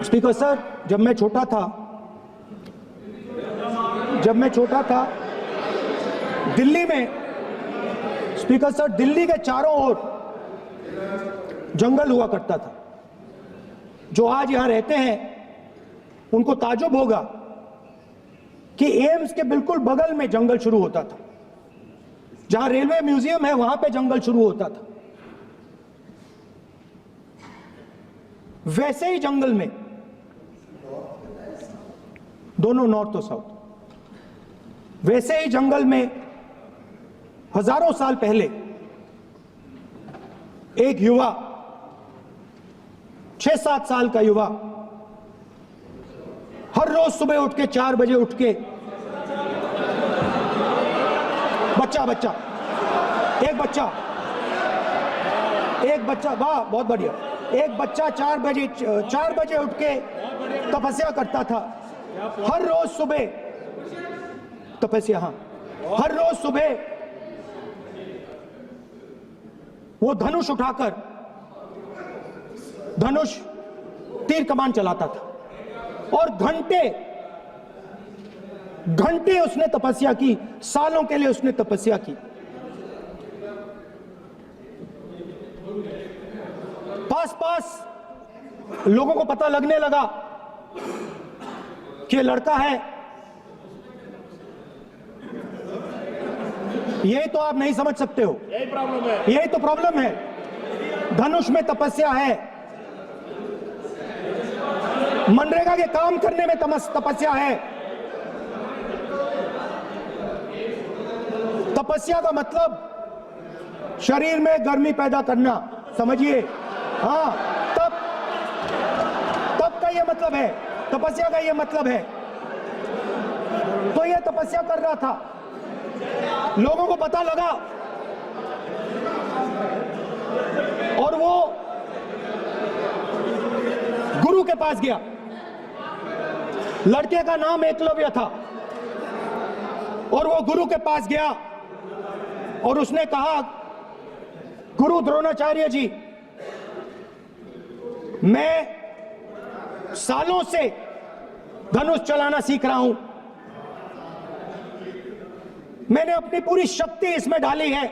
Speaker sir, जब मैं छोटा था दिल्ली में, स्पीकर सर, दिल्ली के चारों ओर जंगल हुआ करता था। जो आज यहां रहते हैं उनको ताज्जुब होगा कि एम्स के बिल्कुल बगल में जंगल शुरू होता था। जहां रेलवे म्यूजियम है वहां पे जंगल शुरू होता था। वैसे ही जंगल में, दोनों नॉर्थ और साउथ, वैसे ही जंगल में हजारों साल पहले एक युवा, 6-7 साल का युवा, हर रोज सुबह उठ के 4 बजे उठ के, एक बच्चा, वाह बहुत बढ़िया, एक बच्चा 4 बजे उठ के तपस्या करता था। हर रोज सुबह तपस्या, हाँ, हर रोज सुबह वो धनुष उठाकर तीर कमान चलाता था और घंटे उसने तपस्या की, सालों के लिए उसने तपस्या की। पास लोगों को पता लगने लगा कि लड़का है। यही तो आप नहीं समझ सकते हो, यही प्रॉब्लम है, यही तो प्रॉब्लम है। धनुष में तपस्या है, मनरेगा के काम करने में तपस्या है। तपस्या का मतलब शरीर में गर्मी पैदा करना, समझिए, हाँ, तब का ये मतलब है, तपस्या का ये मतलब है। तो ये तपस्या कर रहा था, लोगों को पता लगा और वो गुरु के पास गया। लड़के का नाम एकलव्य था और वो गुरु के पास गया और उसने कहा, गुरु द्रोणाचार्य जी, मैं सालों से धनुष चलाना सीख रहा हूं, मैंने अपनी पूरी शक्ति इसमें डाली है,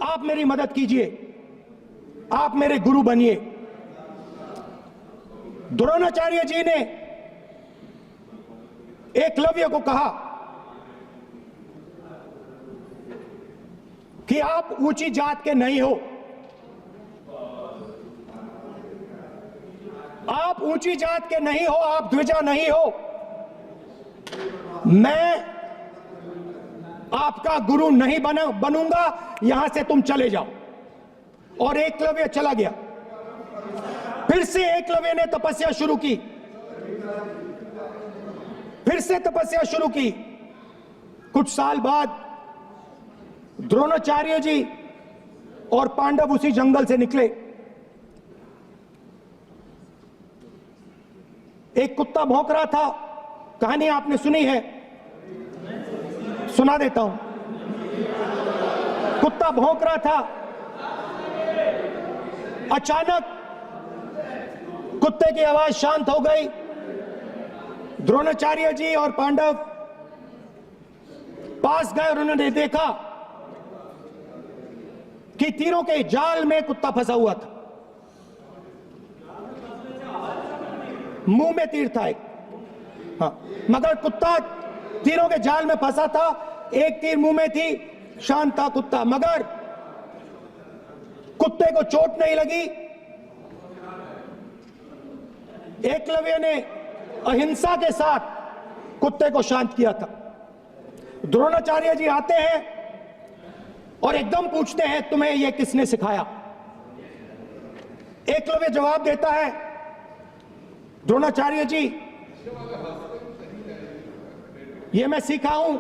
आप मेरी मदद कीजिए, आप मेरे गुरु बनिए। द्रोणाचार्य जी ने एकलव्य को कहा कि आप ऊंची जात के नहीं हो, आप ऊंची जात के नहीं हो, आप द्विजा नहीं हो, मैं आपका गुरु नहीं बनूंगा, यहां से तुम चले जाओ। और एकलव्य चला गया। फिर से एकलव्य ने तपस्या शुरू की, कुछ साल बाद द्रोणाचार्य जी और पांडव उसी जंगल से निकले। एक कुत्ता भौंक रहा था, कहानी आपने सुनी है, सुना देता हूं। कुत्ता भौंक रहा था, अचानक कुत्ते की आवाज शांत हो गई। द्रोणाचार्य जी और पांडव पास गए और उन्होंने देखा कि तीरों के जाल में कुत्ता फंसा हुआ था। मुंह में तीर था एक, हाँ, मगर कुत्ता तीरों के जाल में फंसा था, एक तीर मुंह में थी, शांत था कुत्ता, मगर कुत्ते को चोट नहीं लगी। एकलव्य ने अहिंसा के साथ कुत्ते को शांत किया था। द्रोणाचार्य जी आते हैं और एकदम पूछते हैं, तुम्हें यह किसने सिखाया? एकलव्य जवाब देता है, द्रोणाचार्य जी, ये मैं सीखा हूं,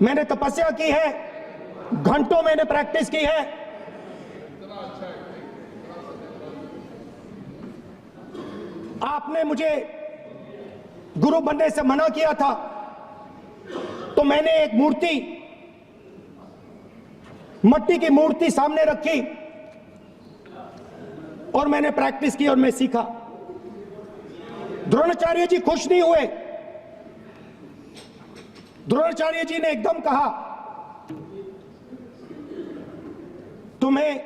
मैंने तपस्या की है, घंटों मैंने प्रैक्टिस की है। आपने मुझे गुरु बनने से मना किया था, तो मैंने एक मूर्ति मट्टी की मूर्ति सामने रखी और मैंने प्रैक्टिस की और मैं सीखा। द्रोणाचार्य जी खुश नहीं हुए। द्रोणाचार्य जी ने एकदम कहा, तुम्हें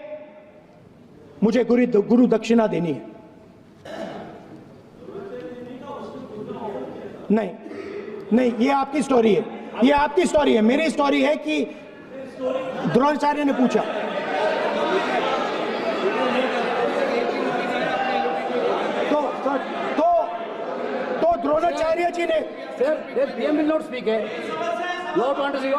मुझे गुरु दक्षिणा देनी है। नहीं नहीं, ये आपकी स्टोरी है, ये आपकी स्टोरी है। मेरी स्टोरी है कि द्रोणाचार्य ने पूछा। तो द्रोणाचार्य जी ने Sir, the PM will not speak. You have to understand.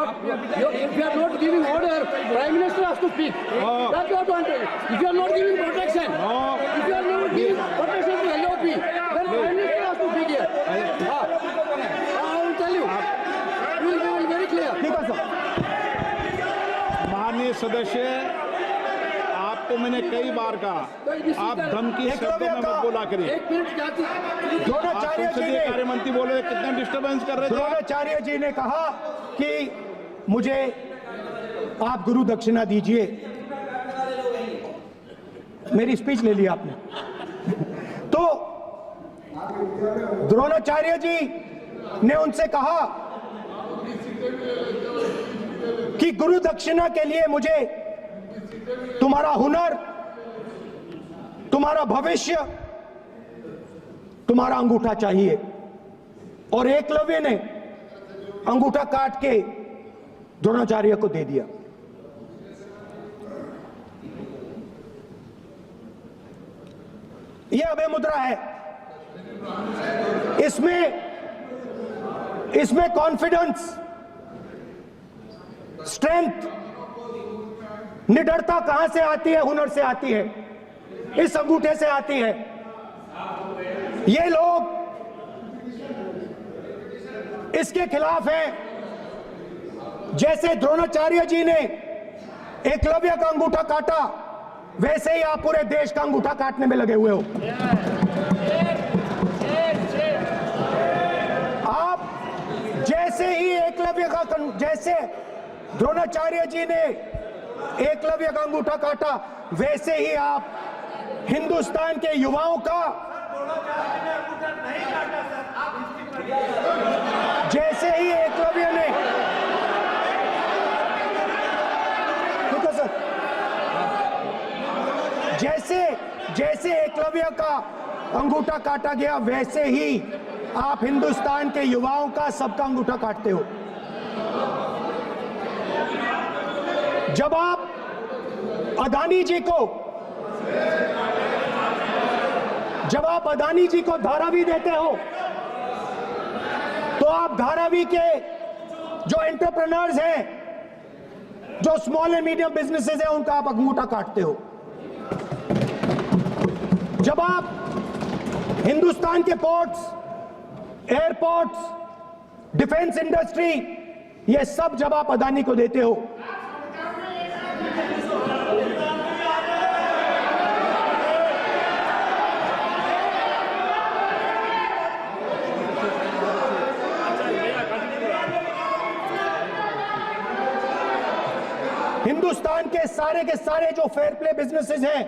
If you are not giving order, Prime Minister has to speak. That's what you want to. If you are not giving protection, if you are not giving protection to LOP, then Prime Minister has to speak here. I will tell you. We will be very clear. ठीक है sir. माननीय सदस्य, आपको मैंने कई बार कहा, आप धमकी शब्दों में मत बोला करिए। एक मिनट जाती। द्रोणाचार्य जी ने, कार्य मंत्री बोल रहे, कितना डिस्टर्बेंस कर रहे थे। द्रोणाचार्य जी ने कहा कि मुझे आप गुरु दक्षिणा दीजिए। मेरी स्पीच ले ली आपने। तो द्रोणाचार्य जी ने उनसे कहा कि गुरु दक्षिणा के लिए मुझे तुम्हारा हुनर, तुम्हारा भविष्य, तुम्हारा अंगूठा चाहिए। और एकलव्य ने अंगूठा काट के द्रोणाचार्य को दे दिया। यह अभय मुद्रा है। इसमें कॉन्फिडेंस, स्ट्रेंथ, निडरता कहां से आती है? हुनर से आती है, इस अंगूठे से आती है। ये लोग इसके खिलाफ हैं। जैसे द्रोणाचार्य जी ने एकलव्य का अंगूठा काटा, वैसे ही आप पूरे देश का अंगूठा काटने में लगे हुए हो। आप जैसे ही एकलव्य का, जैसे द्रोणाचार्य जी ने एकलव्य का अंगूठा काटा, वैसे ही आप हिंदुस्तान के युवाओं का, जैसे ही एकलव्य ने, ठीक है सर, जैसे एकलव्य का अंगूठा काटा गया, वैसे ही आप हिंदुस्तान के युवाओं का, सबका अंगूठा काटते हो। जब आप अदानी जी को धारावी देते हो, तो आप धारावी के जो एंटरप्रेन्योर्स हैं, जो स्मॉल एंड मीडियम बिजनेसेस हैं, उनका आप अंगूठा काटते हो। जब आप हिंदुस्तान के पोर्ट्स, एयरपोर्ट्स, डिफेंस इंडस्ट्री, ये सब जब आप अदानी को देते हो, हिंदुस्तान के सारे जो फेयर प्ले बिजनेसेस हैं,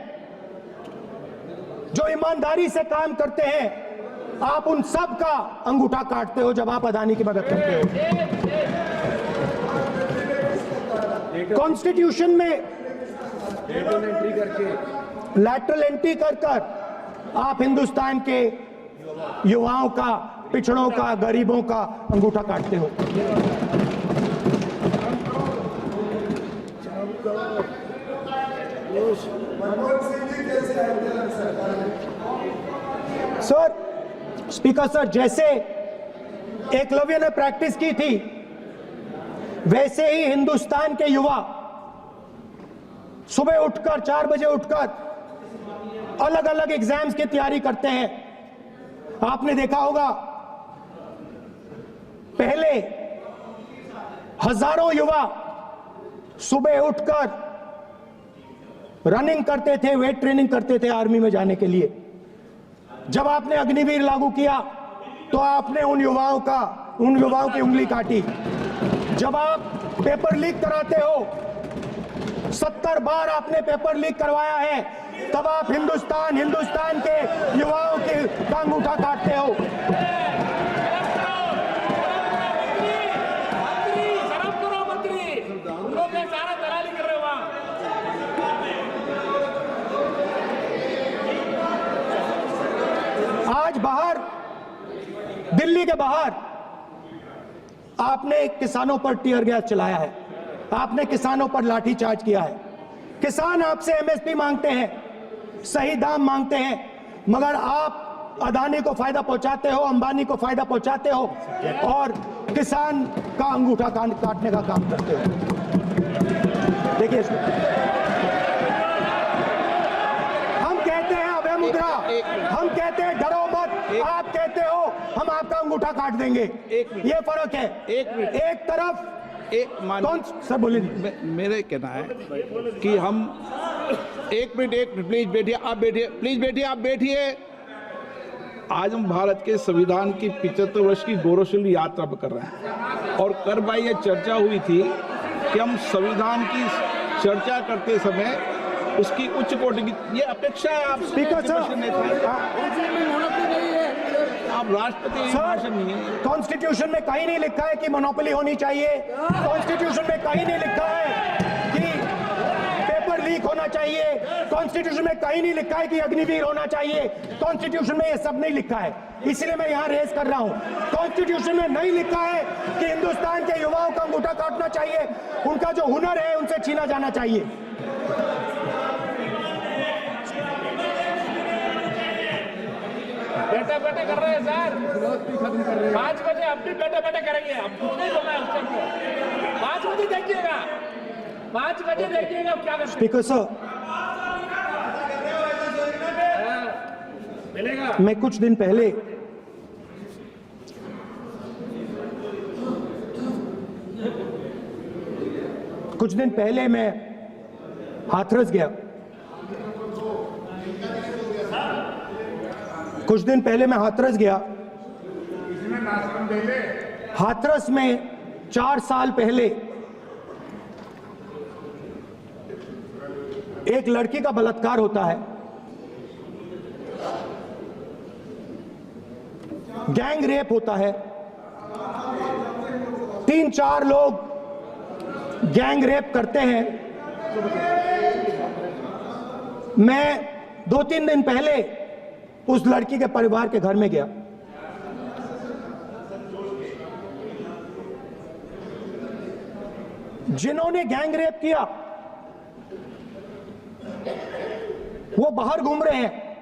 जो ईमानदारी से काम करते हैं, आप उन सब का अंगूठा काटते हो जब आप अदानी की मदद करते हो। कॉन्स्टिट्यूशन में लैटरल एंट्री कर आप हिंदुस्तान के युवाओं का, पिछड़ों का, गरीबों का अंगूठा काटते हो। सर, स्पीकर सर, जैसे एकलव्य ने प्रैक्टिस की थी, वैसे ही हिंदुस्तान के युवा सुबह उठकर 4 बजे उठकर अलग अलग एग्जाम्स की तैयारी करते हैं। आपने देखा होगा, पहले हजारों युवा सुबह उठकर रनिंग करते थे, वेट ट्रेनिंग करते थे आर्मी में जाने के लिए। जब आपने अग्निवीर लागू किया, तो आपने उन युवाओं की उंगली काटी। जब आप पेपर लीक कराते हो, 70 बार आपने पेपर लीक करवाया है, तब आप हिंदुस्तान के युवाओं के का अंगूठा काटते हो। आज बाहर, दिल्ली के बाहर आपने किसानों पर टीयर गैस चलाया है, आपने किसानों पर लाठीचार्ज किया है। किसान आपसे एमएसपी मांगते हैं, सही दाम मांगते हैं, मगर आप अदानी को फायदा पहुंचाते हो, अंबानी को फायदा पहुंचाते हो और किसान का अंगूठा काटने का काम करते हो। देखिए इसको हम कहते हैं अभय मुद्रा, हम कहते हैं डरो मत, आप कहते हो हम आपका अंगूठा काट देंगे। ये फर्क है। एक तरफ कौन सर बोलिए, मेरे कहना है कि हम एक मिनट प्लीज बैठिए, आप बैठिए, प्लीज बैठिए, आप बैठिए। आज हम भारत के संविधान की 75 वर्ष की गौरवशाली यात्रा कर रहे हैं और कर भाई ये चर्चा हुई थी कि हम संविधान की चर्चा करते समय उसकी उच्च कोटि की ये अपेक्षा है। आप स्पीकर सर, आप राष्ट्रपति नहीं है। कॉन्स्टिट्यूशन में कहीं नहीं लिखा है कि मोनोपोली होनी चाहिए, कॉन्स्टिट्यूशन में कहीं नहीं लिखा है कि पेपर लीक होना चाहिए, कॉन्स्टिट्यूशन में कहीं नहीं लिखा है कि अग्निवीर होना चाहिए, कॉन्स्टिट्यूशन में ये सब नहीं लिखा है। इसलिए मैं यहां रेस कर रहा हूं। कॉन्स्टिट्यूशन में नहीं लिखा है कि हिंदुस्तान के युवाओं का अंगूठा काटना चाहिए, उनका जो हुनर है उनसे छीना जाना चाहिए। बैठे बैठे कर रहे हैं सर, 5 बजे अपनी बैठे बैठे करेंगे, अब कुछ नहीं बोलना है उस टाइम को। 5 बजे देखिएगा, 5 बजे देखिएगा क्या करते। स्पीकर सर, मिलेगा। मैं कुछ दिन पहले मैं हाथरस गया। कुछ दिन पहले मैं हाथरस गया। हाथरस में 4 साल पहले एक लड़की का बलात्कार होता है, गैंग रेप होता है, 3-4 लोग गैंग रेप करते हैं। मैं 2-3 दिन पहले उस लड़की के परिवार के घर में गया। जिन्होंने गैंग रेप किया वो बाहर घूम रहे हैं,